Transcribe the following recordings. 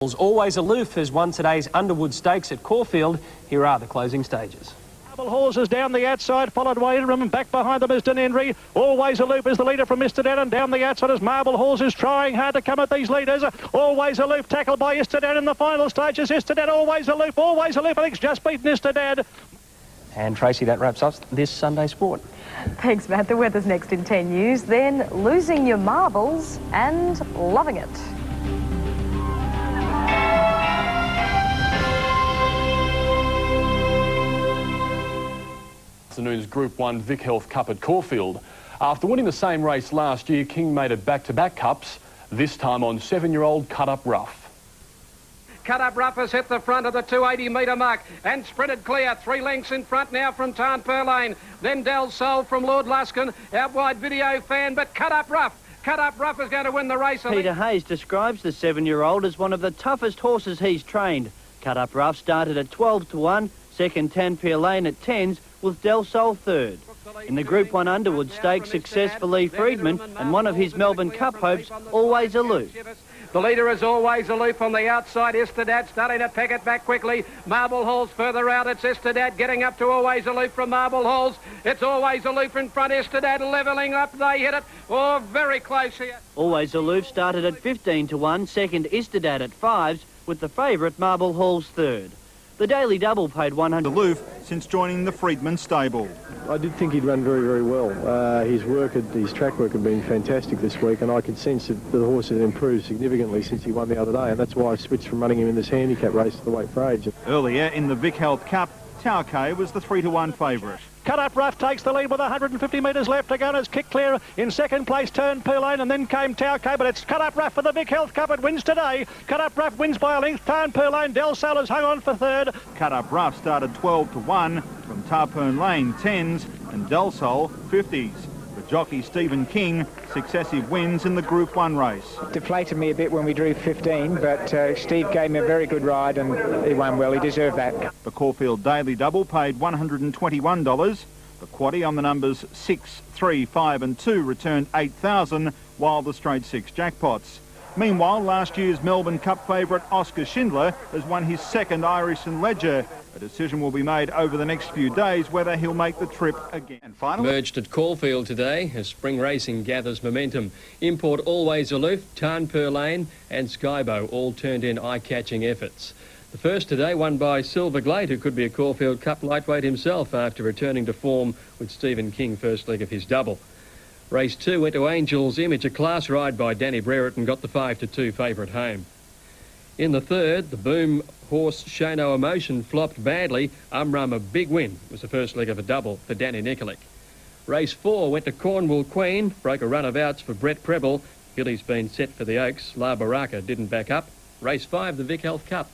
Always Aloof has won today's Underwood Stakes at Caulfield. Here are the closing stages. Horses down the outside, followed by Inram, and back behind them is Denenry. Always Aloof is the leader from Mr. Dan, and down the outside is Marble Horse, is trying hard to come at these leaders. Always Aloof tackled by Istedad in the final stages. Istedad, Always Aloof, I think it's just beaten Istedad. And Tracy, that wraps up this Sunday sport. Thanks, Matt. The weather's next in 10 News. Then losing your marbles and loving it. Afternoon's Group 1 Vic Health Cup at Caulfield. After winning the same race last year, King made it back-to-back cups, this time on 7-year-old Cut Up Rough. Cut Up Rough has hit the front of the 280-metre mark and sprinted clear. 3 lengths in front now from Tarn Lane. Then Del Sol from Lord Luskin. Out wide Video Fan, but Cut Up Rough is going to win the race. Peter Hayes describes the 7-year-old as one of the toughest horses he's trained. Cut Up Rough started at 12-1, second Tarn Lane at 10s, with Del Sol third. In the Group 1 Underwood Stakes, success for Lee Freedman and one of his Melbourne Cup hopes, Always Aloof. The leader is Always Aloof on the outside. Istedad starting to pack it back quickly. Marble Halls further out. It's Istedad getting up to Always Aloof from Marble Halls. It's Always Aloof in front. Istedad levelling up. They hit it. Oh, very close here. Always Aloof started at 15-1, second Istedad at 5s, with the favourite Marble Halls third. The Daily Double paid 100. Aloof since joining the Freedman stable. I did think he'd run very, very well. His track work had been fantastic this week, and I could sense that the horse had improved significantly since he won the other day, and that's why I switched from running him in this handicap race to the weight for age. Earlier in the Vic Health Cup, Tauke was the 3-1 favourite. Cut Up Rough takes the lead with 150 metres left to go, and it's kicked clear. In second place, Tarn Lane, and then came Tauke, but it's Cut Up Rough for the Vic Health Cup. It wins today. Cut Up Rough wins by a length. Tarn Lane, Del Sol has hung on for third. Cut Up Rough started 12-1 from Tarn Lane 10s and Del Sol 50s. The jockey Stephen King, successive wins in the Group 1 race. Deflated me a bit when we drew 15, but Steve gave me a very good ride and he won well. He deserved that. The Caulfield Daily Double paid $121. The quaddie on the numbers 6, 3, 5 and 2 returned $8,000, while the straight 6 jackpots. Meanwhile, last year's Melbourne Cup favourite Oscar Schindler has won his second Irish and Ledger. A decision will be made over the next few days whether he'll make the trip again. And finally, merged at Caulfield today as spring racing gathers momentum. Import Always Aloof, Tarn Lane and Skybow all turned in eye-catching efforts. The first today won by Silver Glade, who could be a Caulfield Cup lightweight himself after returning to form with Stephen King first leg of his double. Race 2 went to Angel's Image, a class ride by Danny Brereton, got the 5-2 favourite home. In the third, the boom horse Show No Emotion flopped badly. Umrum, a big win, was the first leg of a double for Danny Nikolic. Race 4 went to Cornwall Queen, broke a run of outs for Brett Preble. Hilly's been set for the Oaks. La Baraka didn't back up. Race 5, the Vic Health Cup.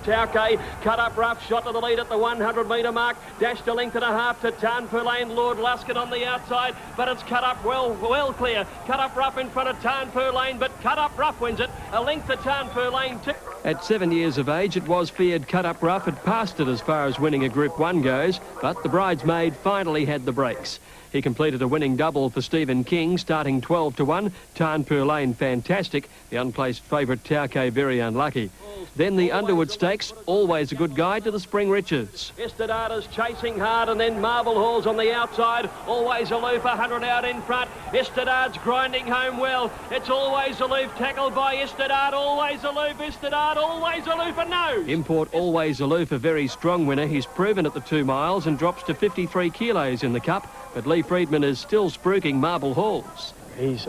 Tauke, Cut Up Rough, shot to the lead at the 100-metre mark, dashed a length and a half to Tarn Lane, Lord Luskin on the outside, but it's Cut Up well clear. Cut Up Rough in front of Tarn Lane, but Cut Up Rough wins it, a length to Tarn Lane. At 7 years of age, it was feared Cut Up Rough had passed it as far as winning a Group 1 goes, but the bridesmaid finally had the breaks. He completed a winning double for Stephen King, starting 12-1. Tarn Lane fantastic, the unplaced favourite Tauke very unlucky. Then the Underwood Stakes, always a good guide to the Spring Riches. Istedad is chasing hard, and then Marble Halls on the outside. Always Aloof, 100 out in front. Istedad's grinding home well. It's Always Aloof, tackled by Istedad. Always Aloof, Istedad, Always Aloof, and no. Import Always Aloof, a very strong winner. He's proven at the 2 miles and drops to 53 kilos in the Cup. But Lee Freedman is still spruiking Marble Halls. He's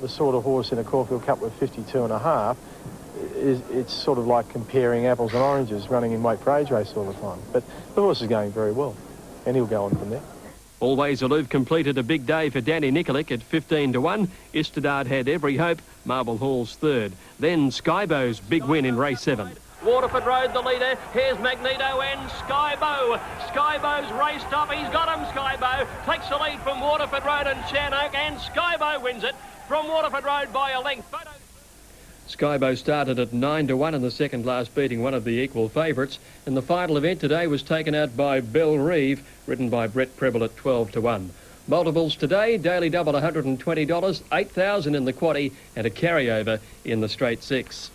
the sort of horse in a Caulfield Cup with 52.5. It's sort of like comparing apples and oranges, running in weight for age race all the time. But the horse is going very well, and he'll go on from there. Always Aloof completed a big day for Danny Nikolic at 15-1. Istedad had every hope. Marble Halls third. Then Skybow's big win in race 7. Waterford Road, the leader. Here's Magneto and Skybow. Skybow's raced up. He's got him, Skybow. Takes the lead from Waterford Road and Shannock, and Skybow wins it from Waterford Road by a length. Skybow started at 9-1 in the second last, beating one of the equal favourites. And the final event today was taken out by Belle Reeve, ridden by Brett Preble at 12-1. Multiples today, Daily Double $120, 8,000 in the quaddie and a carryover in the straight 6.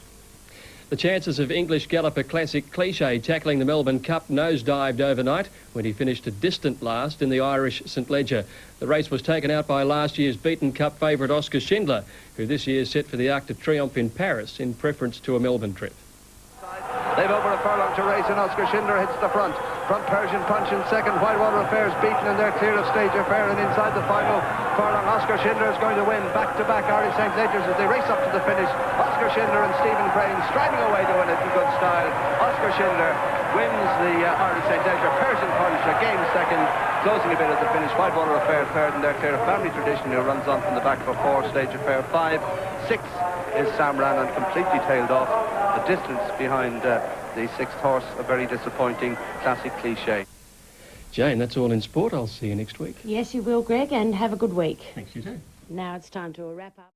The chances of English galloper classic Cliche tackling the Melbourne Cup nosedived overnight when he finished a distant last in the Irish St Leger. The race was taken out by last year's beaten Cup favourite Oscar Schindler, who this year is set for the Arc de Triomphe in Paris in preference to a Melbourne trip. They've over a furlong to race and Oscar Schindler hits the front. Front Persian Punch in second. Whitewater Affairs beaten and they're clear of Stage Affair, and inside the final furlong Oscar Schindler is going to win. Back-to-back Irish St Ledgers as they race up to the finish. Oscar Schindler and Stephen Crane striding away to win it in good style. Oscar Schindler wins the Irish St Ledger. Persian Punch again second, closing a bit at the finish. Whitewater Affair third, and they're clear of Family Tradition, who runs on from the back for 4. Stage Affair 5. 6 is Sam Rannan, completely tailed off. The distance behind the 6th horse, a very disappointing classic Cliche. Jane, that's all in sport. I'll see you next week. Yes, you will, Greg, and have a good week. Thanks, you too. Now it's time to wrap up.